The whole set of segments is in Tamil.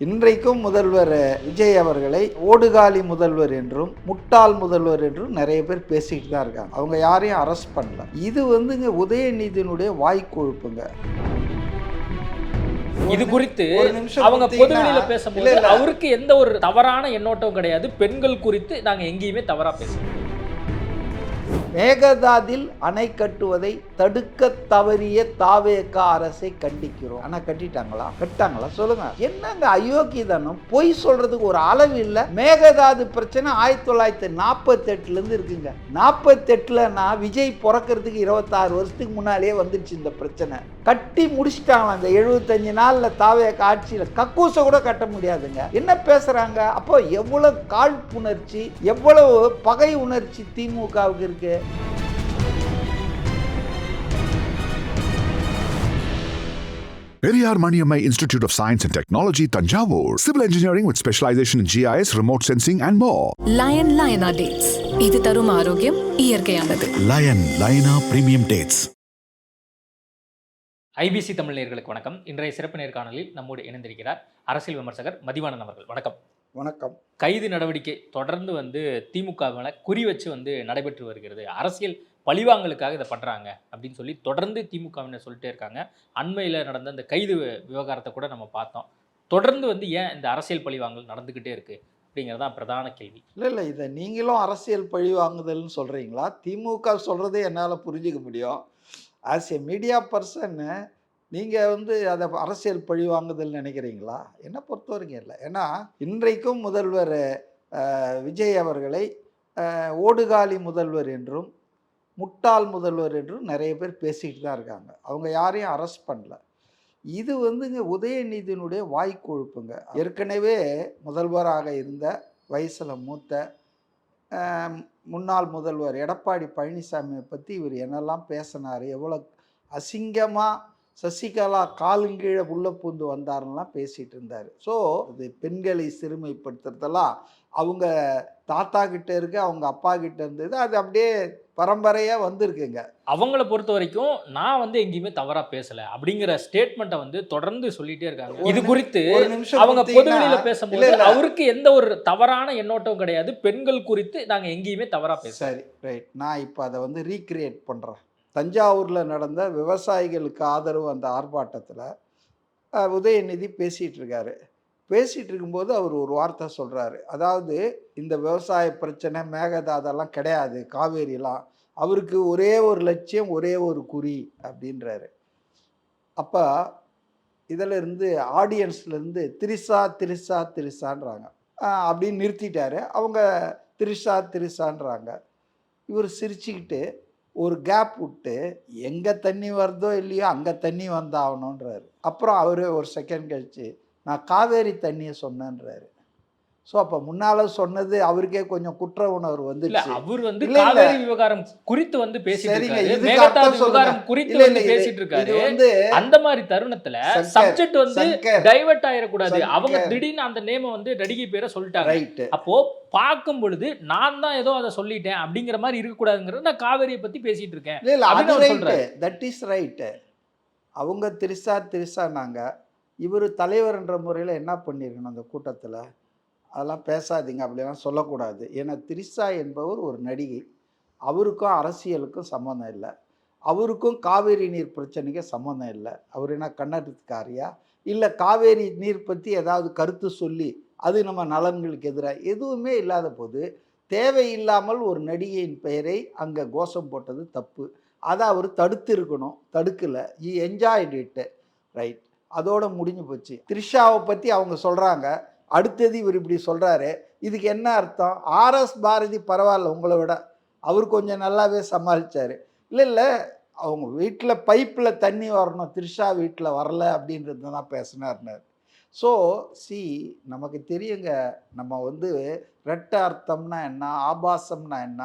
இன்றைக்கும் முதல்வர் விஜய் அவர்களை ஓடுகாலி முதல்வர் என்றும் முட்டாள் முதல்வர் என்றும் நிறைய பேர் பேசிக்கிட்டு தான் இருக்காங்க. அவங்க யாரையும் அரெஸ்ட் பண்ணல. இது வந்துங்க உதயநிதியினுடைய வாய்க்கொழுப்புங்க. இது குறித்து அவங்க பொதுவெளியில பேசும்போது அவருக்கு எந்த ஒரு தவறான எண்ணோட்டம் கிடையாது. பெண்கள் குறித்து நாங்க எங்கேயுமே தவறா பேசுறோம். மேகதாதில் அணை கட்டுவதை தடுக்க தவறிய தாவேக அரசை கண்டிக்கிறோம். ஆனா கட்டாங்களா சொல்லுங்க. என்னங்க அயோக்கியதானம், பொய் சொல்றதுக்கு ஒரு அளவு இல்ல. மேகதாது பிரச்சனை 1948 இருந்து இருக்குங்க. 48ல விஜய் பிறக்கிறதுக்கு 26 வருஷத்துக்கு முன்னாலேயே வந்துருச்சு இந்த பிரச்சனை. கட்டி முடிச்சுட்டாங்களாம். இந்த 75 நாள்ல தாவேக ஆட்சியில கக்கூச கூட கட்ட முடியாதுங்க. என்ன பேசுறாங்க? அப்போ எவ்வளவு காழ்ப்புணர்ச்சி, எவ்வளவு பகை உணர்ச்சி திமுகவுக்கு இருக்கு. Periyar Maniammai Institute of Science and Technology, Tanjavur. Civil engineering with specialization in GIS, remote sensing and more. Lion'a dates. இது தரும் ஆரோக்கியம் இயற்கையானது. Lion'a premium dates. IBC Tamil நேயர்களுக்கு வணக்கம். இன்றைய சிறப்பு நேர்காணலில் நம்மோடு இணைந்திருக்கிறார் அரசியல் விமர்சகர் மதிவாணன் அவர்கள். வணக்கம். வணக்கம். கைது நடவடிக்கை தொடர்ந்து திமுக மேல குறி வச்சு நடைபெற்று வருகிறது. அரசியல் பழிவாங்கலுக்காக இதை பண்றாங்க அப்படின்னு சொல்லி தொடர்ந்து திமுகவினர் சொல்லிட்டே இருக்காங்க. அண்மையில் நடந்த அந்த கைது விவகாரத்தை கூட நம்ம பார்த்தோம். தொடர்ந்து ஏன் இந்த அரசியல் பழிவாங்கல் நடந்துகிட்டே இருக்கு அப்படிங்கிறதான் பிரதான கேள்வி. இல்லை இதை நீங்களும் அரசியல் பழி வாங்குதல்னு சொல்றீங்களா? திமுக சொல்றதே என்னால் புரிஞ்சுக்க முடியும். ஆஸ் ஏ மீடியா பர்சன் நீங்கள் அதை அரசியல் பழி வாங்குதல் நினைக்கிறீங்களா? என்னை பொறுத்த வரைக்கும் இல்லை. ஏன்னா இன்றைக்கும் முதல்வர் விஜய் அவர்களை ஓடுகாலி முதல்வர் என்றும் முட்டாள் முதல்வர் என்றும் நிறைய பேர் பேசிக்கிட்டு தான் இருக்காங்க. அவங்க யாரையும் அரெஸ்ட் பண்ணல. இது வந்துங்க உதயநிதியினுடைய வாய்க்கொழுப்புங்க. ஏற்கனவே முதல்வராக இருந்த வயசில் மூத்த முன்னாள் முதல்வர் எடப்பாடி பழனிசாமியை பற்றி இவர் என்னெல்லாம் பேசினார், எவ்வளோ அசிங்கமாக சசிகலா காலுங்கீழே உள்ள பூந்து வந்தாருன்னெலாம் பேசிகிட்டு இருந்தார். ஸோ இது பெண்களை சிறுமைப்படுத்துறதெல்லாம் அவங்க தாத்தா கிட்ட இருக்கு, அவங்க அப்பா கிட்ட இருந்தது, அது அப்படியே பரம்பரையாக வந்திருக்குங்க. அவங்கள பொறுத்த வரைக்கும் நான் எங்கேயுமே தவறா பேசல அப்படிங்கிற ஸ்டேட்மெண்ட்டை தொடர்ந்து சொல்லிட்டே இருக்காங்க. இது குறித்து அவங்க பொதுவெளியில பேசும்போது அவருக்கு எந்த ஒரு தவறான எண்ணோட்டம் கிடையாது. பெண்கள் குறித்து நாங்க எங்கேயுமே தவறா பேச. சரி, ரைட். நான் இப்போ அதை ரீக்ரியேட் பண்ணுறேன். தஞ்சாவூரில் நடந்த விவசாயிகளுக்கு ஆதரவு அந்த ஆர்ப்பாட்டத்தில் உதயநிதி பேசிகிட்டு இருக்காரு. பேசிகிட்டு இருக்கும்போது அவர் ஒரு வார்த்தை சொல்கிறாரு. அதாவது இந்த விவசாய பிரச்சனை மேகதாதெல்லாம் கிடையாது, காவேரிலாம். அவருக்கு ஒரே ஒரு லட்சியம், ஒரே ஒரு குறி அப்படின்றாரு. அப்போ இதில் இருந்து ஆடியன்ஸ்லேருந்து திரிசான்றாங்க. அப்படின்னு நிறுத்திட்டாரு. அவங்க திரிசான்றாங்க. இவர் சிரிச்சுக்கிட்டு ஒரு கேப் விட்டு எங்கே தண்ணி வருதோ இல்லையோ அங்கே தண்ணி வந்தாகணுன்றாரு. அப்புறம் அவர் ஒரு செகண்ட் கழிச்சு நான் காவேரி தண்ணியை சொன்னேன்றாரு. ஸோ அப்போ முன்னால் சொன்னது அவருக்கே கொஞ்சம் குற்ற உணர்வு வந்துச்சு. அவர் காவேரி விவகாரம் குறித்து பேசிட்டு இருக்காரு. அந்த மாதிரி தருணத்துல சப்ஜெக்ட் டைவர்ட் ஆயிடக்கூடாது. அவங்க திடீர்னு அந்த நேம நடிகை பேரை சொல்லிட்டாங்க. அப்போ பார்க்கும் பொழுது நான் தான் ஏதோ அதை சொல்லிட்டேன் அப்படிங்கிற மாதிரி இருக்கக்கூடாதுங்கிறது நான் காவேரியை பற்றி பேசிட்டு இருக்கேன். That is right. அவங்க திரிசானாங்க. இவர் தலைவர்ன்ற முறையில் என்ன பண்ணியிருக்கணும் அந்த கூட்டத்தில்? அதெல்லாம் பேசாதீங்க, அப்படிலாம் சொல்லக்கூடாது. ஏன்னா திரிசா என்பவர் ஒரு நடிகை. அவருக்கும் அரசியலுக்கும் சம்மந்தம் இல்லை. அவருக்கும் காவேரி நீர் பிரச்சனைக்கு சம்மந்தம் இல்லை. அவர் என்ன கன்னடத்துக்காரியா? இல்லை காவேரி நீர் பற்றி ஏதாவது கருத்து சொல்லி அது நம்ம நலன்களுக்கு எதிராக எதுவுமே இல்லாத போது தேவையில்லாமல் ஒரு நடிகையின் பெயரை அங்கே கோஷம் போட்டது தப்பு. அதை அவர் தடுத்து இருக்கணும். தடுக்கலை. ஈ என்ஜாய்ட் இட். ரைட். அதோட முடிஞ்சு போச்சு. த்ரிஷாவை பற்றி அவங்க சொல்கிறாங்க. அடுத்தது இவர் இப்படி சொல்கிறாரு. இதுக்கு என்ன அர்த்தம்? ஆர்எஸ் பாரதி பரவாயில்ல உங்களை விட, அவர் கொஞ்சம் நல்லாவே சமாளித்தார். இல்லை அவங்க வீட்டில் பைப்பில் தண்ணி வரணும், த்ரிஷா வீட்டில் வரல அப்படின்றது தான் பேசினார்னார். ஸோ நமக்கு தெரியுங்க, நம்ம ரெட்ட அர்த்தம்னா என்ன, ஆபாசம்னா என்ன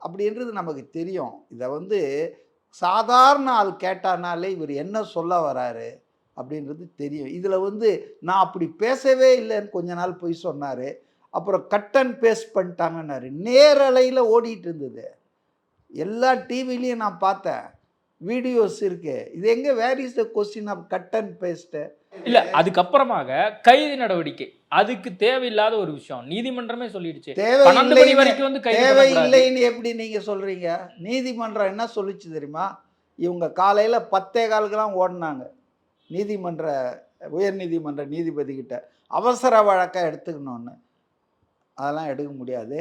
அப்படின்றது நமக்கு தெரியும். இதை சாதாரண ஆள் கேட்டானாலே இவர் என்ன சொல்ல வராரு அப்படின்றது தெரியும். இதில் நான் அப்படி பேசவே இல்லைன்னு கொஞ்ச நாள் போய் சொன்னார். அப்புறம் கட் அண்ட் பேஸ்ட் பண்ணிட்டாங்கன்னாரு. நேரலையில் ஓடிட்டு இருந்தது. எல்லா டிவிலையும் நான் பார்த்தேன், வீடியோஸ் இருக்குது. இது எங்கே? Where is the question of cut and paste? இல்ல அதுக்கப்புறமாக கைது நடவடிக்கை அதுக்கு தேவையில்லாத ஒரு விஷயம் நீதிமன்றமே சொல்லிடுச்சு 12 மணி வரைக்கும் வந்து கைது பண்ணக்கூடாது. தேவையில்லைன்னு எப்படி நீங்க சொல்றீங்க? நீதிமன்றம் என்ன சொல்லுச்சு தெரியுமா? இவங்க காலையில 10:15க்கெல்லாம் ஓடுனாங்க நீதிமன்ற உயர்நீதிமன்ற நீதிபதி கிட்ட அவசர வழக்கா எடுத்துக்கணும்னு. அதெல்லாம் எடுக்க முடியாது,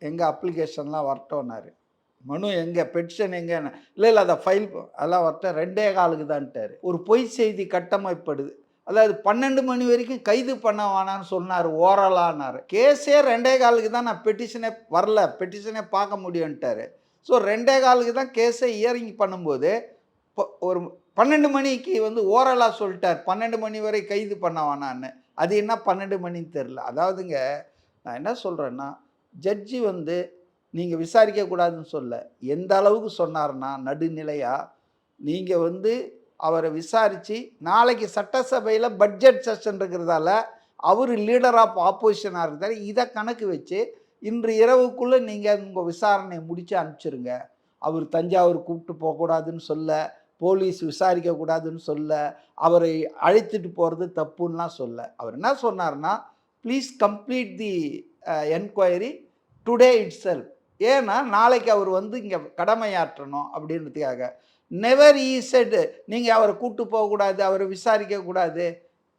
எங்க அப்ளிகேஷன்லாம் வரட்டோன்னாரு. மனு எங்க, பெட்டிஷன் எங்கன்னு, இல்லை அதை ஃபைல் அதெல்லாம் வரட்டும், 2:15க்கு தான்ட்டாரு. ஒரு பொய் செய்தி கட்டமைப்படுது. அதாவது 12 மணி வரைக்கும் கைது பண்ண வேணான்னு சொன்னார், ஓரலானார். கேஸே 2:15க்கு தான், நான் பெட்டிஷனே வரல, பெட்டிஷனே பார்க்க முடியும்ட்டாரு. ஸோ 2:15க்கு தான் கேஸை ஹியரிங் பண்ணும்போது ஒரு 12 மணிக்கு வந்து ஓரலாக சொல்லிட்டார் 12 மணி வரை கைது பண்ண வேணான்னு. அது என்ன 12 மணின்னு தெரில. அதாவதுங்க, நான் என்ன சொல்கிறேன்னா, ஜட்ஜி வந்து நீங்கள் விசாரிக்கக்கூடாதுன்னு சொல்ல, எந்த அளவுக்கு சொன்னார்னா நடுநிலையாக, நீங்கள் வந்து அவரை விசாரித்து நாளைக்கு சட்டசபையில் பட்ஜெட் செஷன் இருக்கிறதால அவர் லீடர் ஆஃப் ஆப்போசிஷனாக இருக்கிறதால இதை கணக்கு வச்சு இன்று இரவுக்குள்ளே நீங்கள் உங்கள் விசாரணையை முடித்து அனுப்பிச்சிருங்க. அவர் தஞ்சாவூர் கூப்பிட்டு போகக்கூடாதுன்னு சொல்ல, போலீஸ் விசாரிக்கக்கூடாதுன்னு சொல்ல, அவரை அழைத்துட்டு போகிறது தப்புன்னெலாம் சொல்ல. அவர் என்ன சொன்னார்னா, please complete the enquiry today it self. ஏன்னா நாளைக்கு அவர் வந்து இங்கே கடமையாற்றணும் அப்படின்றதுக்காக. நெவர் ஈ செட் நீங்கள் அவரை கூப்பிட்டு போகக்கூடாது, அவரை விசாரிக்கக்கூடாது,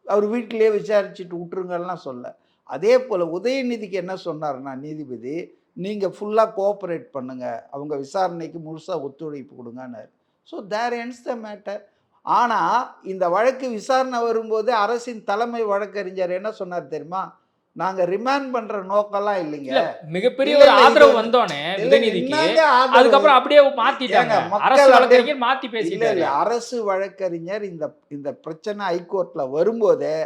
அவர் வீட்டிலேயே விசாரிச்சுட்டு விட்டுருங்கலாம் சொல்ல. அதே போல் உதயநிதிக்கு என்ன சொன்னார்னா நீதிபதி, நீங்கள் ஃபுல்லாக கோஆப்ரேட் பண்ணுங்கள், அவங்க விசாரணைக்கு முழுசாக ஒத்துழைப்பு கொடுங்கன்னாரு. So there ends the matter. ஆனால் இந்த வழக்கு விசாரணை வரும்போது அரசின் தலைமை வழக்கறிஞர் என்ன சொன்னார் தெரியுமா? நாங்கள் ரிமாண்ட் பண்ணுற நோக்கம்லாம் இல்லைங்க. மிகப்பெரிய ஒரு ஆதரவு வந்தோடனே உதயநிதிக்கு, அதுக்கப்புறம் அப்படியே மாத்திட்டாங்க. அரசு வழக்கறிஞர் மாத்தி பேசிட்டாரு. அரசு வழக்கறிஞர் இந்த பிரச்சனை ஹைகோர்ட்டில் வரும்போதே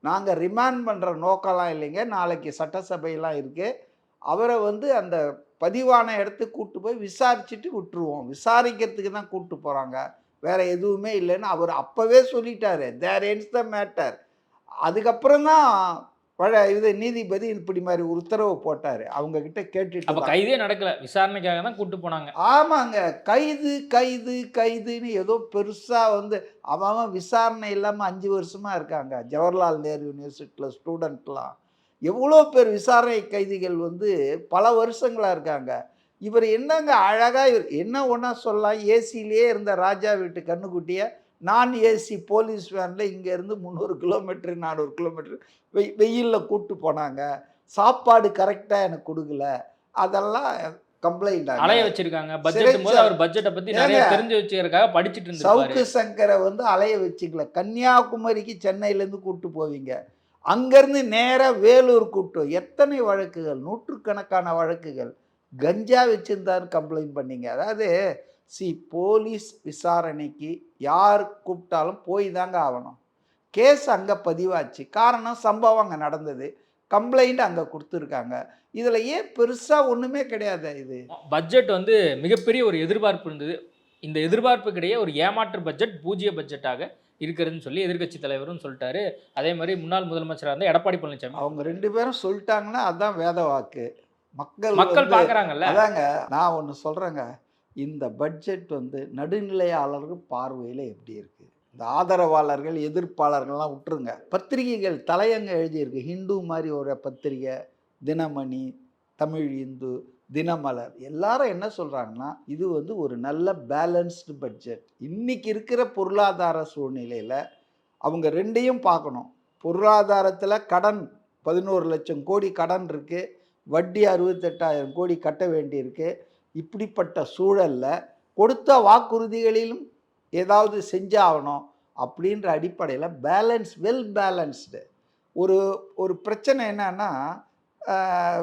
நாங்கள் ரிமாண்ட் பண்ணுற நோக்கம்லாம் இல்லைங்க, நாளைக்கு சட்டசபையெல்லாம் இருக்குது, அவரை வந்து அந்த பதிவான இடத்துக்கு கூப்பிட்டு போய் விசாரிச்சுட்டு விட்டுருவோம், விசாரிக்கிறதுக்கு தான் கூப்பிட்டு போகிறாங்க, வேற எதுவுமே இல்லைன்னு அவர் அப்போவே சொல்லிட்டாரு. தேர் எண்ட்ஸ் த மேட்டர். அதுக்கப்புறம் தான் இது நீதிபதி இப்படி மாதிரி ஒரு உத்தரவு போட்டார். அவங்க கிட்ட கேட்டுட்டு அப்போ கைதே நடக்கல, விசாரணைக்காக தான் கூப்பிட்டு போனாங்க. ஆமாங்க, கைது கைது கைதுன்னு ஏதோ பெருசாக வந்து அவன் விசாரணை இல்லாமல் 5 வருஷமாக இருக்காங்க. ஜவஹர்லால் நேரு யூனிவர்சிட்டியில் ஸ்டூடெண்ட்லாம் எவ்வளோ பேர் விசாரணை கைதிகள் வந்து பல வருஷங்களாக இருக்காங்க. இவர் என்னங்க அழகாக இவர் என்ன ஒன்றா சொல்லலாம், ஏசிலேயே இருந்த ராஜா வீட்டு கண்ணுக்குட்டியை நான் ஏசி போலீஸ் வேனில் இங்கேருந்து 300 கிலோமீட்டரு 400 கிலோமீட்டரு வெயிலில் கூப்பிட்டு போனாங்க, சாப்பாடு கரெக்டாக எனக்கு கொடுக்கல, அதெல்லாம் கம்ப்ளைண்ட் அலைய வச்சிருக்காங்க. பட்ஜெட் போது அவர் பட்ஜெட்டை பற்றி நிறைய தெரிஞ்சு வச்சுக்கிறதுக்காக படிச்சுட்டு இருந்தாரு. சவுக்கு சங்கரை வந்து அலைய வச்சுக்கல. கன்னியாகுமரிக்கு சென்னையிலேருந்து கூப்பிட்டு போவீங்க, அங்கேருந்து நேராக வேலூர் கூப்பிட்டு எத்தனை வழக்குகள், நூற்றுக்கணக்கான வழக்குகள் கஞ்சா வச்சுருந்தாரு கம்ப்ளைண்ட் பண்ணிங்க. அதாவது போலீஸ் விசாரணைக்கு யார் கூப்பிட்டாலும் போய் தாங்க ஆகணும். கேஸ் அங்கே பதிவாச்சு, காரணம் சம்பவம் அங்கே நடந்தது, கம்ப்ளைண்ட் அங்கே கொடுத்துருக்காங்க. இதில் ஏன் பெருசாக ஒன்றுமே கிடையாது. இது பட்ஜெட் வந்து மிகப்பெரிய ஒரு எதிர்பார்ப்பு இருந்தது. இந்த எதிர்பார்ப்புக்கிடையே ஒரு ஏமாற்று பட்ஜெட், பூஜ்ய பட்ஜெட்டாக இருக்கிறதுன்னு சொல்லி எதிர்க்கட்சி தலைவரும் சொல்லிட்டாரு. அதே மாதிரி முன்னாள் முதலமைச்சராக இருந்த எடப்பாடி பழனிசாமி, அவங்க 2 பேரும் சொல்லிட்டாங்கன்னா அதுதான் வேத வாக்கு. மக்கள் பார்க்குறாங்கல்ல. அதாங்க நான் ஒன்று சொல்கிறேங்க, இந்த பட்ஜெட் வந்து நடுநிலையாளர்கள் பார்வையில் எப்படி இருக்குது? இந்த ஆதரவாளர்கள் எதிர்ப்பாளர்கள்லாம் விட்டுருங்க. பத்திரிகைகள் தலையங்க எழுதியிருக்கு. ஹிந்து மாதிரி ஒரு பத்திரிகை, தினமணி, தமிழ் இந்து, தினமலர், எல்லாரும் என்ன சொல்கிறாங்கன்னா இது வந்து ஒரு நல்ல பேலன்ஸ்டு பட்ஜெட். இன்றைக்கி இருக்கிற பொருளாதார சூழ்நிலையில் அவங்க 2ஐயும் பார்க்கணும். பொருளாதாரத்தில் கடன் 11 லட்சம் கோடி கடன் இருக்குது, வட்டி 68,000 கோடி கட்ட வேண்டியிருக்கு. இப்படிப்பட்ட சூழலில் கொடுத்த வாக்குறுதிகளிலும் ஏதாவது செஞ்சாகணும் அப்படின்ற அடிப்படையில் வெல் பேலன்ஸ்டு. ஒரு பிரச்சனை என்னன்னா,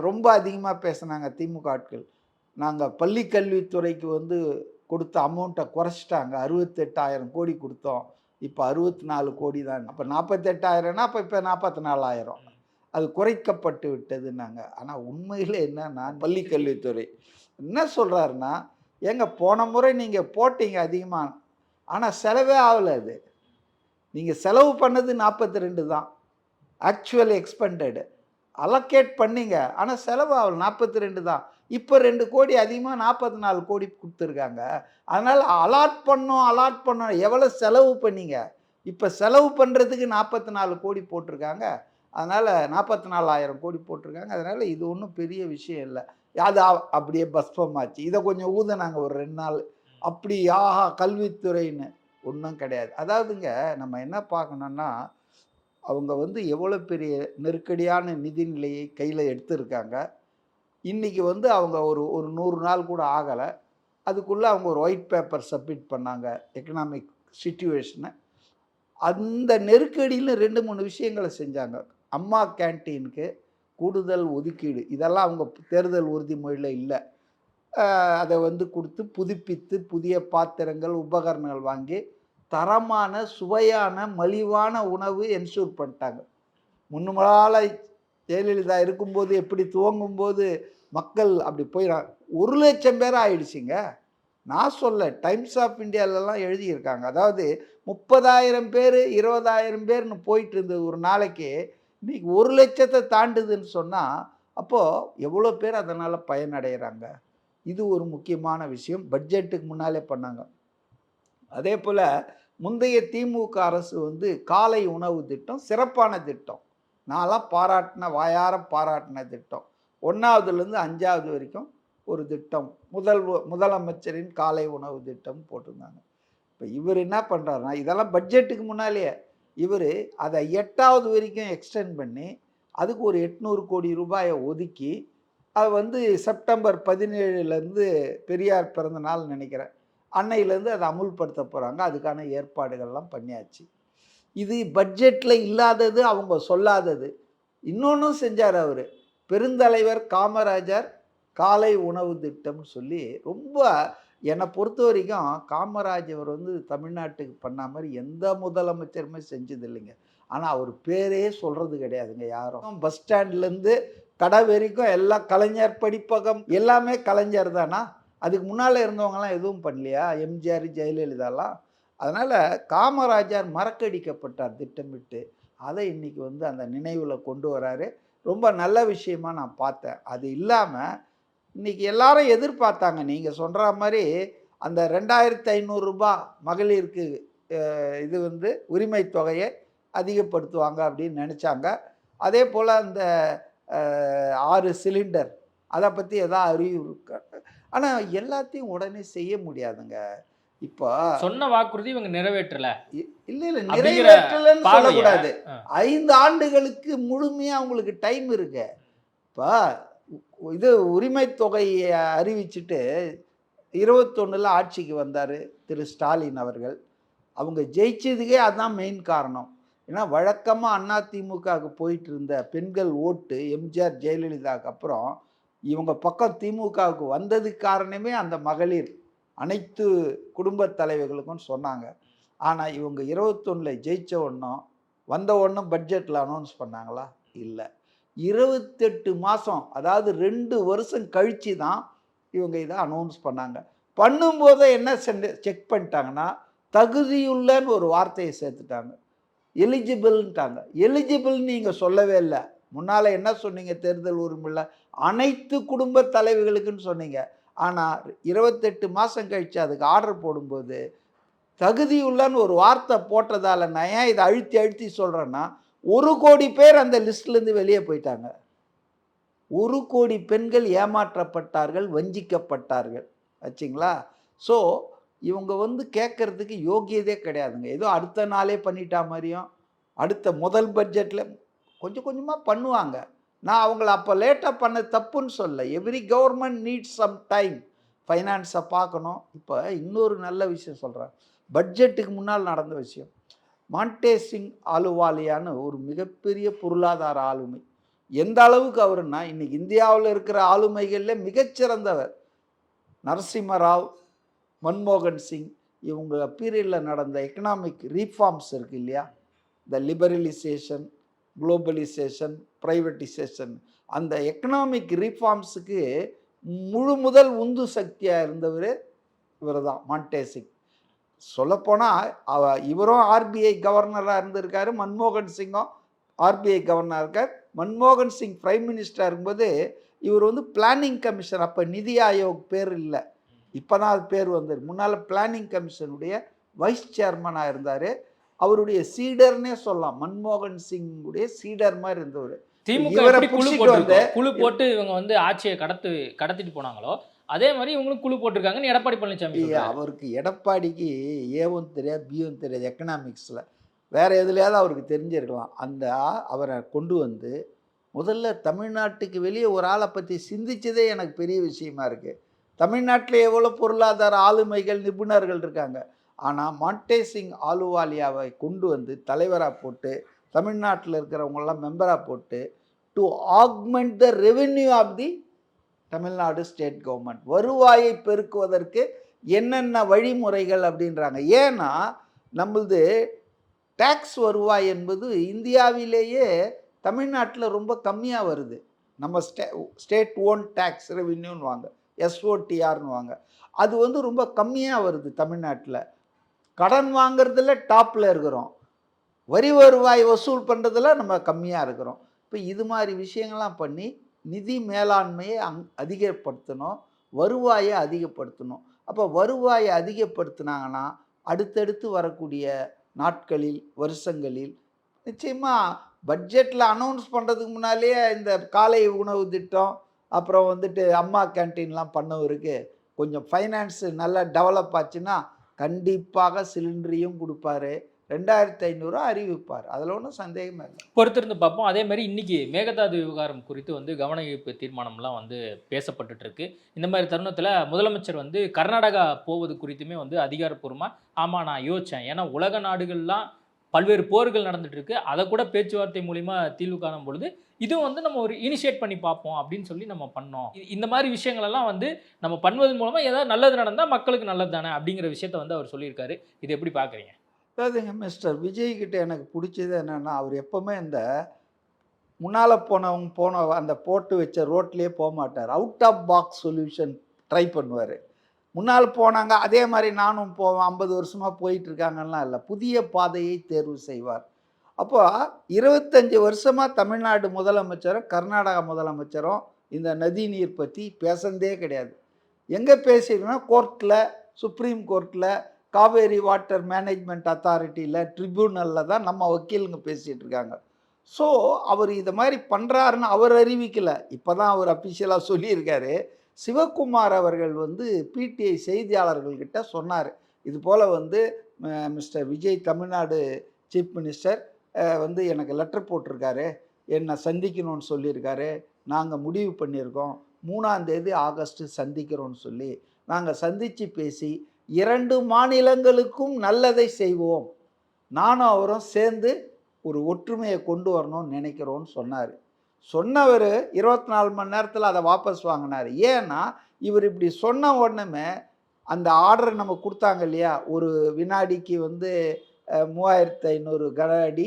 ரொம்ப அதிகமாக பேசுனாங்க திமுக ஆட்கள். நாங்கள் பள்ளிக்கல்வித்துறைக்கு வந்து கொடுத்த அமௌண்ட்டை குறைச்சிட்டாங்க, 68,000 கோடி கொடுத்தோம், இப்போ 64 கோடி தான். அப்போ 48,000னா அப்போ இப்போ 44,000 அது குறைக்கப்பட்டு விட்டதுன்னாங்க. ஆனால் உண்மையில் என்னன்னா, பள்ளிக்கல்வித்துறை என்ன சொல்கிறாருன்னா, ஏங்க போன முறை நீங்கள் போட்டீங்க அதிகமாக, ஆனால் செலவே ஆகலை. அது நீங்கள் செலவு பண்ணது 42 தான், ஆக்சுவல் எக்ஸ்பெண்டடு அலோகேட் பண்ணிங்க, ஆனால் செலவு ஆகலை 42 தான். இப்போ 2 கோடி அதிகமாக 44 கோடி கொடுத்துருக்காங்க. அதனால் அலாட் பண்ணோம் எவ்வளோ செலவு பண்ணிங்க, இப்போ செலவு பண்ணுறதுக்கு 44 கோடி போட்டிருக்காங்க. அதனால் 44,000 கோடி போட்டிருக்காங்க. அதனால் இது ஒன்றும் பெரிய விஷயம் இல்லை. அது அப்படியே பஸ்பமாச்சு. இதை கொஞ்சம் ஊதுனாங்க ஒரு 2 நாள். அப்படி ஆஹா கல்வித்துறைன்னு ஒன்றும் கிடையாது. அதாவதுங்க நம்ம என்ன பார்க்கணுன்னா, அவங்க வந்து எவ்வளோ பெரிய நெருக்கடியான நிதிநிலையை கையில் எடுத்திருக்காங்க. இன்றைக்கி வந்து அவங்க ஒரு ஒரு 100 நாள் கூட ஆகலை. அதுக்குள்ளே அவங்க ஒரு ஒயிட் பேப்பர் சப்மிட் பண்ணாங்க எக்கனாமிக் சிச்சுவேஷனை. அந்த நெருக்கடியில் 2, 3 விஷயங்களை செஞ்சாங்க. அம்மா கேன்டீனுக்கு கூடுதல் ஒதுக்கீடு இதெல்லாம் அவங்க தேர்தல் உறுதிமொழியில் இல்லை. அதை வந்து கொடுத்து புதுப்பித்து புதிய பாத்திரங்கள் உபகரணங்கள் வாங்கி தரமான சுவையான மலிவான உணவு என்ஷூர் பண்ணிட்டாங்க. முன்னால ஜெயலலிதா இருக்கும்போது எப்படி துவங்கும்போது மக்கள் அப்படி போய் 1,00,000 பேர் ஆயிடுச்சுங்க. நான் சொல்ல டைம்ஸ் ஆஃப் இந்தியாவிலலாம் எழுதியிருக்காங்க. அதாவது 30,000 பேர் 20,000 பேர்னு போயிட்டு இருந்தது ஒரு நாளைக்கு. இன்றைக்கி 1,00,000 தாண்டுதுன்னு சொன்னால் அப்போது எவ்வளோ பேர் அதனால் பயனடைகிறாங்க. இது ஒரு முக்கியமான விஷயம். பட்ஜெட்டுக்கு முன்னாலே பண்ணாங்க. அதே போல் முந்தைய திமுக அரசு வந்து காலை உணவு திட்டம் சிறப்பான திட்டம். நான்லாம் வாயார பாராட்டின திட்டம். 1வதுலேருந்து 5வது வரைக்கும் ஒரு திட்டம் முதலமைச்சரின் காலை உணவு திட்டம் போட்டிருந்தாங்க. இப்போ இவர் என்ன பண்ணுறாருன்னா இதெல்லாம் பட்ஜெட்டுக்கு முன்னாலேயே இவர் அதை 8வது வரைக்கும் எக்ஸ்டெண்ட் பண்ணி அதுக்கு ஒரு 800 கோடி ரூபாயை ஒதுக்கி அது வந்து செப்டம்பர் 17 பெரியார் பிறந்த நாள் நினைக்கிறேன் அன்னையிலேருந்து அதை அமுல்படுத்த போகிறாங்க. அதுக்கான ஏற்பாடுகள்லாம் பண்ணியாச்சு. இது பட்ஜெட்டில் இல்லாதது, அவங்க சொல்லாதது. இன்னொன்றும் செஞ்சார் அவர். பெருந்தலைவர் காமராஜர் காலை உணவு திட்டம்னு சொல்லி ரொம்ப என்னை பொறுத்த வரைக்கும் காமராஜர் வந்து தமிழ்நாட்டுக்கு பண்ண மாதிரி எந்த முதலமைச்சருமே செஞ்சது இல்லைங்க. ஆனால் அவர் பேரே சொல்கிறது கிடையாதுங்க யாரும். பஸ் ஸ்டாண்ட்லேருந்து கடை வரைக்கும் எல்லாம் கலைஞர் படிப்பகம் எல்லாமே கலைஞர் தானா? அதுக்கு முன்னால் இருந்தவங்கலாம் எதுவும் பண்ணலையா? எம்ஜிஆர் ஜெயலலிதாலாம். அதனால் காமராஜர் மறக்கடிக்கப்பட்டார் திட்டமிட்டு. அதை இன்றைக்கி வந்து அந்த நினைவில் கொண்டு வராரு. ரொம்ப நல்ல விஷயமாக நான் பார்த்தேன். அது இல்லாமல் இன்றைக்கி எல்லாரும் எதிர்பார்த்தாங்க நீங்கள் சொல்கிற மாதிரி அந்த 2,500 ரூபாய் மகளிருக்கு இது வந்து உரிமை தொகையை அதிகப்படுத்துவாங்க அப்படின்னு நினச்சாங்க. அதே போல் அந்த 6 சிலிண்டர் அதை பற்றி எதாவது அறிவு இருக்கா? ஆனால் எல்லாத்தையும் உடனே செய்ய முடியாதுங்க. இப்போ சொன்ன வாக்குறுதி இவங்க நிறைவேற்றல. இல்லை நிறைவேற்றலன்னு சொல்லக்கூடாது. 5 ஆண்டுகளுக்கு முழுமையாக அவங்களுக்கு டைம் இருக்கு. இப்போ இது உரிமை தொகையை அறிவிச்சுட்டு 21 ஆட்சிக்கு வந்தார் திரு ஸ்டாலின் அவர்கள். அவங்க ஜெயிச்சதுக்கே அதுதான் மெயின் காரணம். ஏன்னா வழக்கமாக அதிமுகவுக்கு போயிட்டு இருந்த பெண்கள் ஓட்டு எம்ஜிஆர் ஜெயலலிதாவுக்கு அப்புறம் இவங்க பக்கம் திமுகவுக்கு வந்ததுக்கு காரணமே அந்த மகளிர் அனைத்து குடும்ப தலைவர்களுக்கும் சொன்னாங்க. ஆனால் இவங்க 21 ஜெயிச்ச ஒன்றும் வந்த ஒன்றும் பட்ஜெட்டில் அனௌன்ஸ் பண்ணாங்களா? இல்லை. 28 மாதம் அதாவது 2 வருஷம் கழித்து தான் இவங்க இதை அனௌன்ஸ் பண்ணாங்க. பண்ணும்போதே என்ன செக் பண்ணிட்டாங்கன்னா தகுதியுள்ளன்னு ஒரு வார்த்தையை சேர்த்துட்டாங்க. எலிஜிபிள்ன்ட்டாங்க. எலிஜிபிள் நீங்கள் சொல்லவே இல்லை. முன்னால் என்ன சொன்னீங்க? தேர்தல் உரிமையில் அனைத்து குடும்ப தலைவர்களுக்குன்னு சொன்னீங்க. ஆனால் 28 மாதம் கழித்து அதுக்கு ஆர்டர் போடும்போது தகுதியுள்ளன்னு ஒரு வார்த்தை போட்டதால் நான் ஏன் இதை அழுத்தி அழுத்தி சொல்கிறேன்னா 1 கோடி பேர் அந்த லிஸ்ட்லேருந்து வெளியே போயிட்டாங்க. 1 கோடி பெண்கள் ஏமாற்றப்பட்டார்கள், வஞ்சிக்கப்பட்டார்கள். ஆச்சுங்களா? ஸோ இவங்க வந்து கேட்குறதுக்கு யோகியதே கிடையாதுங்க. ஏதோ அடுத்த நாளே பண்ணிட்டா மாதிரியும் அடுத்த முதல் பட்ஜெட்டில் கொஞ்சம் கொஞ்சமாக பண்ணுவாங்க. நான் அவங்கள அப்போ லேட்டாக பண்ண தப்புன்னு சொல்ல. Every government needs some time. ஃபைனான்ஸை பார்க்கணும். இப்போ இன்னொரு நல்ல விஷயம் சொல்கிறேன். பட்ஜெட்டுக்கு முன்னால் நடந்த விஷயம். மான்டேசிங் ஆலுவாலியான்னு ஒரு மிகப்பெரிய பொருளாதார ஆளுமை. எந்த அளவுக்கு அவருன்னா இன்றைக்கி இந்தியாவில் இருக்கிற ஆளுமைகளில் மிகச்சிறந்தவர். நரசிம்மராவ், மன்மோகன் சிங் இவங்க பீரியடில் நடந்த எக்கனாமிக் ரீஃபார்ம்ஸ் இருக்குது இல்லையா? இந்த லிபரலைசேஷன், குளோபலைசேஷன், ப்ரைவேட்டைசேஷன், அந்த எக்கனாமிக் ரீஃபார்ம்ஸுக்கு முதல் உந்து சக்தியாக இருந்தவர் இவர் தான், மான்டேசிங். சொல்லப்போனால் இவரும் ஆர்பிஐ கவர்னராக இருந்திருக்காரு, மன்மோகன் சிங்கும் ஆர்பிஐ கவர்னராக இருக்கார். மன்மோகன் சிங் பிரைம் மினிஸ்டராக இருக்கும்போது இவர் வந்து பிளானிங் கமிஷன், அப்போ நிதி ஆயோக் பேர் இல்லை, இப்போ தான் அது பேர் வந்தது. முன்னால் பிளானிங் கமிஷனுடைய வைஸ் சேர்மனாக இருந்தார். அவருடைய சீடர்னே சொல்லலாம். மன்மோகன் சிங்குடைய சீடர் மாதிரி இருந்தவர். திமுக இவரை எப்படி குழு புடிச்சிட்டு வந்து போட்டிருக்கோம், குழு போட்டு இவங்க வந்து ஆட்சியை கடத்திட்டு போனாங்களோ அதே மாதிரி இவங்களும் குழு போட்டிருக்காங்கன்னு எடப்பாடி பழனிசாமி சொல்றாரு. அவருக்கு எடப்பாடிக்கு ஏவும் தெரியாது பியும் தெரியாது எக்கனாமிக்ஸில். வேறு எதுலையாவது அவருக்கு தெரிஞ்சிருக்கலாம். அவரை கொண்டு வந்து முதல்ல தமிழ்நாட்டுக்கு வெளியே ஒரு ஆளை பற்றி சிந்திச்சதே எனக்கு பெரிய விஷயமா இருக்குது. தமிழ்நாட்டில் எவ்வளோ பொருளாதார ஆளுமைகள் நிபுணர்கள் இருக்காங்க. ஆனால் மான்டேசிங் ஆலுவாலியாவை கொண்டு வந்து தலைவராக போட்டு தமிழ்நாட்டில் இருக்கிறவங்கெல்லாம் மெம்பராக போட்டு to augment the revenue of the Tamil Nadu state government, வருவாயை பெருக்குவதற்கு என்னென்ன வழிமுறைகள் அப்படின்றாங்க. ஏன்னா நம்மளது டேக்ஸ் வருவாய் என்பது இந்தியாவிலேயே தமிழ்நாட்டில் ரொம்ப கம்மியாக வருது. நம்ம ஸ்டேட் ஓன் டேக்ஸ் ரெவென்யூன்னு வாங்க, எஸ்ஓடிஆர்னு வாங்க. அது வந்து ரொம்ப கம்மியாக வருது தமிழ்நாட்டில். கடன் வாங்கிறதுல டாப்பில் இருக்கிறோம், வரி வருவாய் வசூல் பண்ணுறதுல நம்ம கம்மியாக இருக்கிறோம். இப்போ இது மாதிரி விஷயங்கள்லாம் பண்ணி நிதி மேலாண்மையை அதிகப்படுத்தணும், வருவாயை அதிகப்படுத்தணும். அப்போ வருவாயை அதிகப்படுத்தினாங்கன்னா அடுத்தடுத்து வரக்கூடிய நாட்களில் வருஷங்களில் நிச்சயமாக பட்ஜெட்டில் அனௌன்ஸ் பண்ணுறதுக்கு முன்னாலேயே இந்த காலை உணவு திட்டம், அப்புறம் வந்துட்டு அம்மா கேன்டீன்லாம் பண்ணவருக்கு கொஞ்சம் ஃபைனான்ஸு நல்லா டெவலப் ஆச்சுன்னா கண்டிப்பாக சிலிண்டரையும் கொடுப்பாரு, 2500 அறிவிப்பார். அதில் ஒன்றும் சந்தேகமே இல்லை. பொறுத்திருந்து பார்ப்போம். அதே மாதிரி இன்னைக்கு மேகதாது விவகாரம் குறித்து வந்து கவன ஈர்ப்பு தீர்மானம்லாம் வந்து பேசப்பட்டுட்டு இருக்கு. இந்த மாதிரி தருணத்தில் முதலமைச்சர் வந்து கர்நாடகா போவது குறித்துமே வந்து அதிகாரப்பூர்வமாக ஆமாம் நான் யோசித்தேன். ஏன்னா உலக நாடுகள்லாம் பல்வேறு போர்கள் நடந்துட்டு இருக்கு, அதை கூட பேச்சுவார்த்தை மூலிமா தீர்வு காணும் பொழுது இதுவும் வந்து நம்ம ஒரு இனிஷியேட் பண்ணி பார்ப்போம் அப்படின்னு சொல்லி நம்ம பண்ணோம். இந்த மாதிரி விஷயங்கள் எல்லாம் வந்து நம்ம பண்ணுவதன் மூலமாக ஏதாவது நல்லது நடந்தால் மக்களுக்கு நல்லது தானே அப்படிங்கிற விஷயத்த வந்து அவர் சொல்லியிருக்காரு. இது எப்படி பார்க்குறீங்க? அதாவதுங்க மிஸ்டர் விஜய்கிட்ட எனக்கு பிடிச்சது என்னென்னா, அவர் எப்போவுமே இந்த முன்னால் போன அந்த போட்டு வச்ச ரோட்லேயே போக மாட்டார். Out of box solution try பண்ணுவார். முன்னால் போனாங்க அதே மாதிரி நானும் போவேன், 50 வருஷமாக போயிட்டுருக்காங்கலாம் இல்லை, புதிய பாதையை தேர்வு செய்வார். அப்போ 25 வருஷமாக தமிழ்நாடு முதலமைச்சரும் கர்நாடகா முதலமைச்சரும் இந்த நதி நீர் பற்றி பேசுனதே கிடையாது. எங்கே பேசியிருக்கோன்னா கோர்ட்டில், சுப்ரீம் கோர்ட்டில், காவேரி வாட்டர் மேனேஜ்மெண்ட் அத்தாரிட்டியில், ட்ரிபியூனலில் தான் நம்ம வக்கீலுங்க பேசிகிட்டு இருக்காங்க. ஸோ அவர் இதை மாதிரி பண்ணுறாருன்னு அவர் அறிவிக்கலை, இப்போ தான் அவர் அஃபிஷியலாக சொல்லியிருக்காரு. சிவகுமார் அவர்கள் வந்து பிடிஐ செய்தியாளர்கள்கிட்ட சொன்னார், இது போல் வந்து mister Vijay Tamil Nadu chief minister வந்து எனக்கு லெட்டர் போட்டிருக்காரு, என்னை சந்திக்கணும்னு சொல்லியிருக்காரு, நாங்கள் முடிவு பண்ணியிருக்கோம் 3ஆம் தேதி ஆகஸ்ட்டு சந்திக்கிறோன்னு சொல்லி, நாங்கள் சந்தித்து பேசி 2 மாநிலங்களுக்கும் நல்லதை செய்வோம், நானும் அவரும் சேர்ந்து ஒரு ஒற்றுமையை கொண்டு வரணும்னு நினைக்கிறோன்னு சொன்னார். சொன்னவர் 24 மணி நேரத்தில் அதை வாபஸ் வாங்கினார். ஏன்னா இவர் இப்படி சொன்ன உடனே அந்த ஆர்டரை நம்ம கொடுத்தாங்க இல்லையா, ஒரு வினாடிக்கு வந்து 3500 கன அடி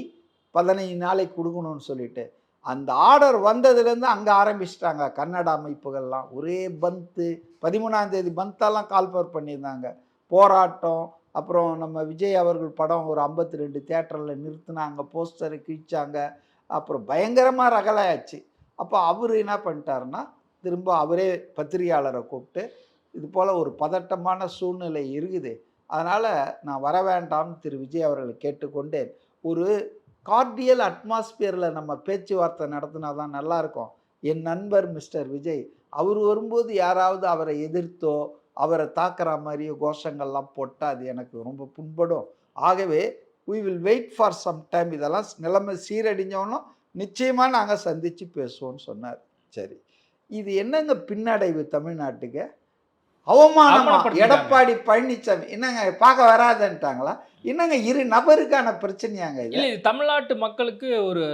15 நாளைக்கு கொடுக்கணும்னு சொல்லிட்டு, அந்த ஆர்டர் வந்ததுலேருந்து அங்கே ஆரம்பிச்சிட்டாங்க கன்னட அமைப்புகள்லாம் ஒரே பந்த்து. 13ஆம் தேதி பந்தெல்லாம் கால்பவர் பண்ணியிருந்தாங்க, போராட்டம். அப்புறம் நம்ம விஜய் அவர்கள் படம் ஒரு 52 தியேட்டரில் நிறுத்தினாங்க, போஸ்டரை கிழிச்சாங்க, அப்புறம் பயங்கரமாக ரகலாயாச்சு. அப்போ அவர் என்ன பண்ணிட்டாருன்னா, திரும்ப அவரே பத்திரிகையாளரை கூப்பிட்டு இது போல் ஒரு பதட்டமான சூழ்நிலை இருக்குது, அதனால் நான் வர வேண்டாம்னு திரு விஜய் அவர்களை கேட்டுக்கொண்டேன். ஒரு கார்டியல் அட்மாஸ்பியரில் நம்ம பேச்சுவார்த்தை நடத்தினா தான் நல்லாயிருக்கும். என் நண்பர் மிஸ்டர் விஜய் அவர் வரும்போது யாராவது அவரை எதிர்த்தோ அவரை தாக்குற மாதிரியோ கோஷங்கள்லாம் போட்டால் அது எனக்கு ரொம்ப புண்படும். ஆகவே we will wait for some time, இதெல்லாம் நிலைமை சீரடிஞ்சோன்னும் நிச்சயமாக நாங்கள் சந்தித்து பேசுவோம்னு சொன்னார். சரி, இது என்னங்க பின்னடைவு தமிழ்நாட்டுக்கு? அவமானமா? எடப்பாடி பழனிசாமி என்னங்க பார்க்க வராதுன்ட்டாங்களா? என்னங்க இரு நபருக்கான பிரச்சனையாங்க இது? இல்லை, தமிழ்நாட்டு மக்களுக்கு ஒரு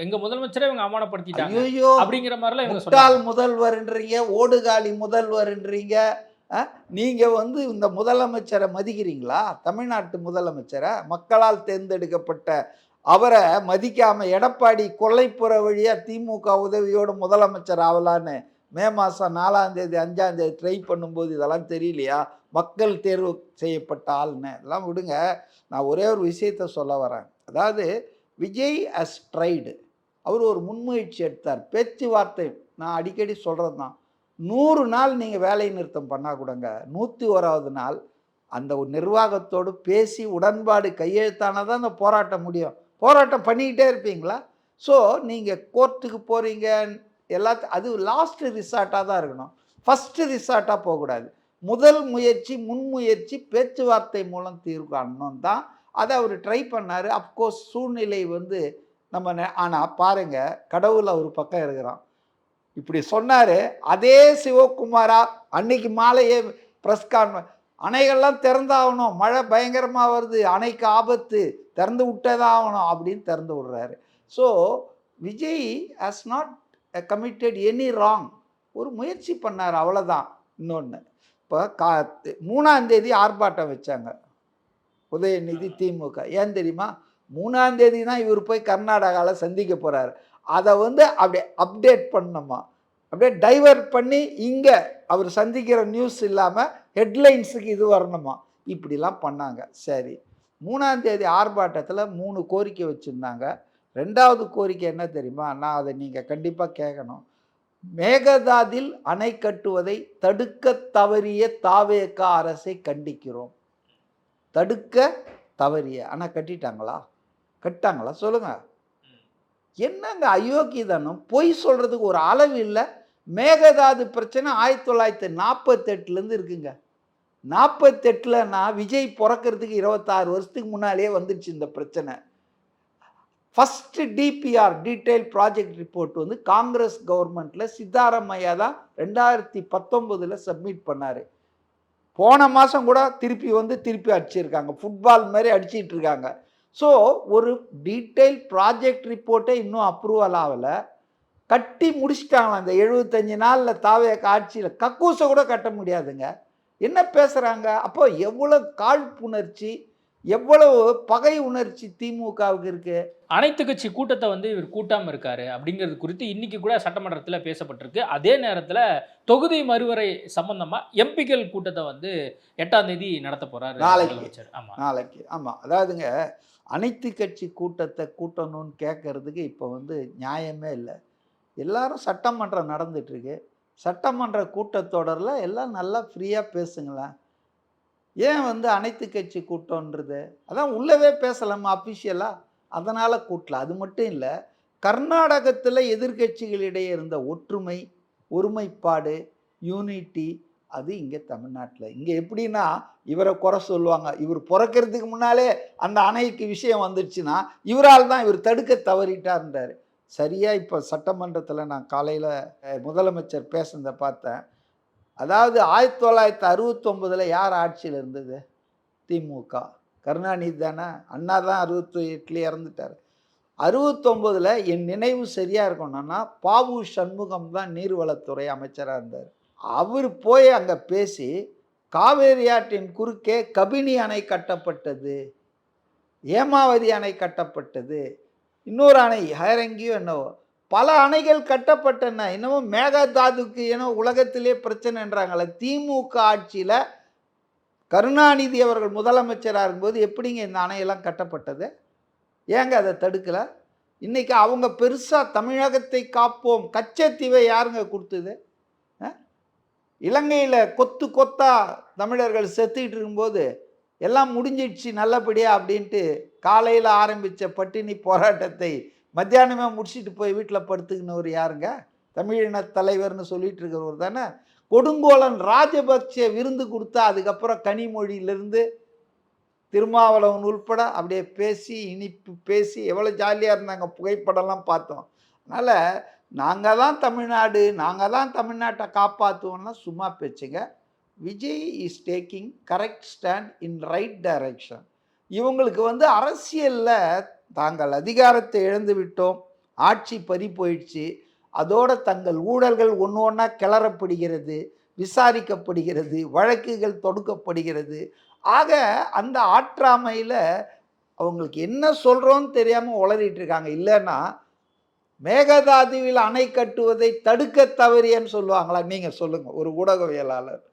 எங்க முதலமைச்சரை இவங்க அவமானப்படுத்திட்டாங்க ஐயோ அப்படிங்கிற மாதிரிலாம் இவங்க முட்டாள் முதல்வர்ன்றீங்க, ஓடுகாலி முதல்வர்ன்றீங்க. நீங்கள் வந்து இந்த முதலமைச்சரை மதிக்கிறீங்களா? தமிழ்நாட்டு முதலமைச்சரை, மக்களால் தேர்ந்தெடுக்கப்பட்ட அவரை மதிக்காமல் எடப்பாடி கொல்லைப்புற வழியாக திமுக உதவியோடு முதலமைச்சர் ஆகலான்னு மே மாதம் 4ஆம் தேதி 5ஆம் தேதி ட்ரை பண்ணும்போது இதெல்லாம் தெரியலையா? மக்கள் தேர்வு செய்யப்பட்ட ஆள்னு இதெல்லாம் விடுங்க. நான் ஒரே ஒரு விஷயத்த சொல்ல வரேன். அதாவது விஜய் ஹஸ் ட்ரைடு, அவர் ஒரு முன்முயற்சி எடுத்தார். பேச்சுவார்த்தை நான் அடிக்கடி சொல்கிறது தான், 100 நாள் நீங்கள் வேலை நிறுத்தம் பண்ணால் கூடங்க 101வது நாள் அந்த ஒரு நிர்வாகத்தோடு பேசி உடன்பாடு கையெழுத்தானால் தான் அந்த போராட்டம் முடியும். போராட்டம் பண்ணிக்கிட்டே இருப்பீங்களா? ஸோ நீங்கள் கோர்ட்டுக்கு போகிறீங்க அது லாஸ்ட் ரிசார்ட்டாக தான் இருக்கணும். ஃபஸ்ட்டு ரிசார்ட்டாக போகக்கூடாது. முதல் முயற்சி முன்முயற்சி பேச்சுவார்த்தை மூலம் தீர்வு காணணும் தான் அதை அவர் ட்ரை பண்ணார். அஃப்கோர்ஸ் சூழ்நிலை வந்து ஆனால் பாருங்கள், கடவுள் ஒரு பக்கம் இருக்கிறான். இப்படி சொன்னார். அதே சிவகுமாரா அன்னைக்கு மாலையே ப்ரெஸ் கான்ஃபரன்ஸ், அணைகள்லாம் திறந்தாகணும், மழை பயங்கரமாக வருது, அணைக்கு ஆபத்து, திறந்து விட்டே தான் ஆகணும் அப்படின்னு திறந்து விடுறாரு. So Vijay has not committed any wrong. ஒரு முயற்சி பண்ணார், அவ்வளோதான். இன்னொன்று, இப்போ 3ஆம் தேதி ஆர்ப்பாட்டம் வச்சாங்க உதயநிதி திமுக. ஏன் தெரியுமா? 3ஆம் தேதி தான் இவர் போய் கர்நாடகாவில் சந்திக்க போகிறாரு. அதை வந்து அப்படியே அப்டேட் பண்ணணுமா, அப்படியே டைவர்ட் பண்ணி இங்கே அவர் சந்திக்கிற நியூஸ் இல்லாமல் ஹெட்லைன்ஸுக்கு இது வரணுமா, இப்படிலாம் பண்ணாங்க. சரி, 3ஆம் தேதி ஆர்ப்பாட்டத்தில் 3 கோரிக்கை வச்சுருந்தாங்க. 2வது கோரிக்கை என்ன தெரியுமா? நான் அதை நீங்கள் கண்டிப்பாக கேட்கணும். மேகதாதில் அணை கட்டுவதை தடுக்க தவறிய தாவேக அரசை கண்டிக்கிறோம். தடுக்க தவறிய, ஆனால் கட்டிட்டாங்களா? கட்டாங்களா? சொல்லுங்கள். என்னங்க அயோக்கியதானம், பொய் சொல்கிறதுக்கு ஒரு அளவு இல்லை. மேகதாது பிரச்சனை 1948 இருக்குங்க. 48னா விஜய் பிறக்கிறதுக்கு 26 வருஷத்துக்கு முன்னாலே வந்துடுச்சு இந்த பிரச்சனை. First DPR detail project report வந்து காங்கிரஸ் கவர்மெண்ட்டில் சித்தாராமையா தான் 2019 சப்மிட் பண்ணார். போன மாதம் கூட திருப்பி அடிச்சிருக்காங்க, ஃபுட்பால் மாதிரி அடிச்சிட்டு இருக்காங்க. ஸோ ஒரு டீட்டெயில் ப்ராஜெக்ட் ரிப்போர்ட்டே இன்னும் அப்ரூவல் ஆகலை. கட்டி முடிச்சிட்டாங்களாம் இந்த 75 நாளில் தாவேக ஆட்சியில். கக்கூசை கூட கட்ட முடியாதுங்க. என்ன பேசுகிறாங்க? அப்போ எவ்வளோ காழ்ப்புணர்ச்சி, எவ்வளவு பகை உணர்ச்சி திமுகவுக்கு இருக்குது. அனைத்து கட்சி கூட்டத்தை வந்து இவர் கூட்டாமல் இருக்காரு அப்படிங்கிறது குறித்து இன்னைக்கு கூட சட்டமன்றத்தில் பேசப்பட்டிருக்கு. அதே நேரத்தில் தொகுதி மறுவரை சம்பந்தமாக எம்பிக்கள் கூட்டத்தை வந்து 8ஆம் தேதி நடத்த போகிறாரு நாளைக்கு. ஆமாம், அதாவதுங்க, அனைத்து கட்சி கூட்டத்தை கூட்டணும்னு கேட்கறதுக்கு இப்போ வந்து நியாயமே இல்லை. எல்லாரும் சட்டமன்றம் நடந்துட்டுருக்கு. சட்டமன்ற கூட்டத்தொடரில் எல்லாம் நல்லா ஃப்ரீயாக பேசுங்களேன். ஏன் வந்து அனைத்து கட்சி கூட்டம்ன்றது? அதான் உள்ளவே பேசலாமா அஃபிஷியலாக, அதனால் கூட்டலாம். அது மட்டும் இல்லை, கர்நாடகத்தில் எதிர்கட்சிகளிடையே இருந்த ஒற்றுமை, ஒருமைப்பாடு, யூனிட்டி, அது இங்கே தமிழ்நாட்டில். இங்கே எப்படின்னா இவரை குறை சொல்லுவாங்க. இவர் பிறக்கிறதுக்கு முன்னாலே அந்த அணைக்கு விஷயம் வந்துடுச்சுன்னா இவரால் தான் இவர் தடுக்க தவறிட்டார்ன்றார். சரியாக இப்போ சட்டமன்றத்தில் நான் காலையில் முதலமைச்சர் பேசுனதை பார்த்தேன். அதாவது 1969 யார் ஆட்சியில் இருந்தது? திமுக. கருணாநிதி தானே. அண்ணா தான் 68 இறந்துட்டார். 69 என் நினைவு சரியாக இருக்கணும்னா பாபு சண்முகம் தான் நீர்வளத்துறை அமைச்சராக இருந்தார். அவர் போய் அங்கே பேசி காவேரி ஆற்றின் குறுக்கே கபினி அணை கட்டப்பட்டது, ஏமாவதி அணை கட்டப்பட்டது, இன்னொரு அணை ஹைரங்கியோ என்னவோ, பல அணைகள் கட்டப்பட்டன. இன்னமும் மேகதாதுக்கு ஏன்னா உலகத்திலே பிரச்சனைன்றாங்களே. திமுக ஆட்சியில் கருணாநிதி அவர்கள் முதலமைச்சராக இருக்கும்போது எப்படிங்க இந்த அணையெல்லாம் கட்டப்பட்டது? ஏங்க அதை தடுக்கலை? இன்றைக்கி அவங்க பெருசாக தமிழகத்தை காப்போம், கச்சத்தீவை யாருங்க கொடுத்தது? இலங்கையில் கொத்து கொத்தா தமிழர்கள் செத்துக்கிட்டு இருக்கும்போது எல்லாம் முடிஞ்சிடுச்சு நல்லபடியாக அப்படின்ட்டு காலையில் ஆரம்பித்த பட்டினி போராட்டத்தை மத்தியானமே முடிச்சுட்டு போய் வீட்டில் படுத்துக்கினவர் யாருங்க? தமிழின தலைவர்னு சொல்லிட்டு இருக்கிறவர் தானே. கொடுங்கோலன் ராஜபக்சே விருந்து கொடுத்தா அதுக்கப்புறம் கனிமொழியிலிருந்து திருமாவளவன் உள்பட அப்படியே பேசி இனிப்பு பேசி எவ்வளோ ஜாலியாக இருந்தாங்க. புகைப்படம்லாம் பார்த்தோம். அதனால் நாங்கள் தான் தமிழ்நாடு, நாங்கள் தான் தமிழ்நாட்டை காப்பாற்றுவோம்னா சும்மா பேச்சுங்க. Vijay is taking correct stand in right direction. இவங்களுக்கு வந்து அரசியலில் தாங்கள் அதிகாரத்தை இழந்து விட்டோம், ஆட்சி பறி போயிடுச்சு, அதோட தங்கள் ஊழல்கள் ஒன்று ஒன்றா கிளறப்படுகிறது, விசாரிக்கப்படுகிறது, வழக்குகள் தொடுக்கப்படுகிறது. ஆக அந்த ஆற்றாமையில் அவங்களுக்கு என்ன சொல்கிறோன்னு தெரியாமல் உளறிட்டு இருக்காங்க. இல்லைன்னா மேகதாதுவில் அணை கட்டுவதை தடுக்க தவறியன்னு சொல்லுவாங்களா? நீங்கள் சொல்லுங்கள். ஒரு ஊடகவியலாளர்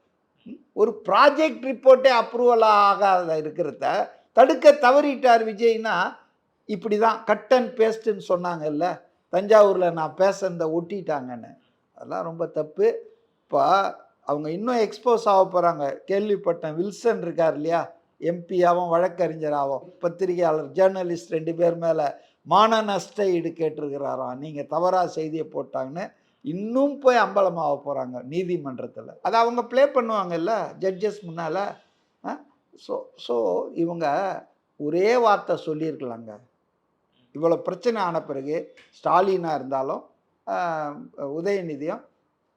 ஒரு ப்ராஜெக்ட் ரிப்போர்ட்டே அப்ரூவல் ஆகாத இருக்கிறத தடுக்க தவறிட்டார் விஜய்னா இப்படி தான் கட் அண்ட் பேஸ்ட்டுன்னு சொன்னாங்கல்ல தஞ்சாவூரில். நான் பேசுனதை ஒட்டிட்டாங்கன்னு, அதெல்லாம் ரொம்ப தப்பு. இப்போ அவங்க இன்னும் எக்ஸ்போஸ் ஆக போகிறாங்க. கேள்விப்பட்டேன், வில்சன் இருக்கார் இல்லையா, எம்பியாகவும் வழக்கறிஞராகவும் பத்திரிகையாளர் ஜேர்னலிஸ்ட் 2 பேர் மேலே மான நஷ்ட ஈடு கேட்டிருக்கிறாராம். நீங்கள் தவறாக செய்தியை போட்டாங்கன்னு இன்னும் போய் அம்பலமாக போகிறாங்க நீதிமன்றத்தில். அதை அவங்க ப்ளே பண்ணுவாங்கல்ல ஜட்ஜஸ் முன்னால். ஸோ இவங்க ஒரே வார்த்தை சொல்லியிருக்கலாங்க. இவ்வளோ பிரச்சனை ஆன பிறகு ஸ்டாலினாக இருந்தாலும் உதயநிதியும்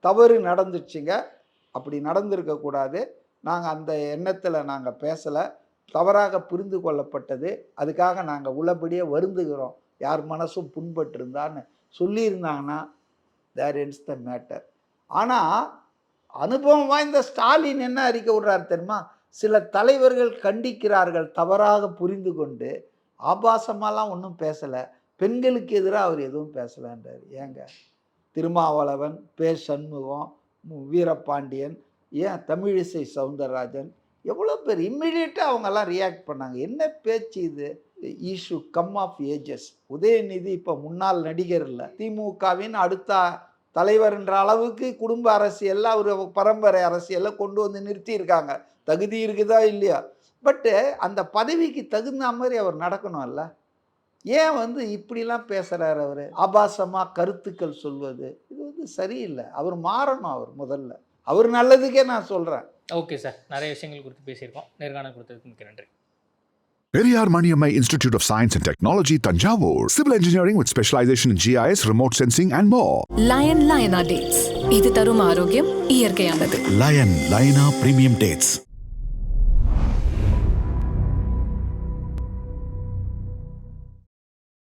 தவறு நடந்துச்சுங்க, அப்படி நடந்திருக்கக்கூடாது, நாங்கள் அந்த எண்ணத்தில் நாங்கள் பேசலை, தவறாக புரிந்து கொள்ளப்பட்டது, அதுக்காக நாங்கள் உள்ளபடியே வருந்துகிறோம், யார் மனசும் புண்பட்டிருந்தான்னு சொல்லியிருந்தாங்கன்னா தேர் எண்ட்ஸ் த மேட்டர். ஆனால் அனுபவம் வாய்ந்த ஸ்டாலின் என்ன அறிக்கை விடுறாரு தெரியுமா, சில தலைவர்கள் கண்டிக்கிறார்கள் தவறாக புரிந்து கொண்டு, ஆபாசமாலாம் ஒன்றும் பேசலை, பெண்களுக்கு எதிராக அவர் எதுவும் பேசலைன்றார். ஏங்க திருமாவளவன், பே சண்முகம், வீரபாண்டியன், ஏன் தமிழிசை சவுந்தரராஜன், எவ்வளோ பேர் இம்மிடியேட்டாக அவங்கெல்லாம் ரியாக்ட் பண்ணாங்க. என்ன பேச்சு இது, issue come of ages. Udhayanidhi இப்போ முன்னாள் நடிகர் இல்லை, திமுகவின் அடுத்த தலைவர்ன்ற அளவுக்கு குடும்ப அரசியலில் ஒரு பரம்பரை அரசியலில் கொண்டு வந்து நிறுத்தியிருக்காங்க. தகுதி இருக்குதா இல்லையா, பட்டு அந்த பதவிக்கு தகுந்த மாதிரி அவர் நடக்கணும்ல. ஏன் இப்படிலாம் பேசுகிறார் அவர், ஆபாசமாக கருத்துக்கள் சொல்வது, இது சரியில்லை. அவர் மாறணும், அவர் முதல்ல, அவர் நல்லதுக்கே நான் சொல்கிறேன். ஓகே சார், நிறைய விஷயங்கள் குறித்து பேசியிருக்கோம். நேர்காணல் கொடுத்ததுக்கு மிக்க நன்றி. Periyar Maniammai Institute of Science and Technology, Tanjavur. Civil engineering with specialization in GIS, remote sensing and more. லயனா டேட்ஸ், இது தரும் ஆரோக்கியம் இயற்கையானது. Lion Liona Premium Dates.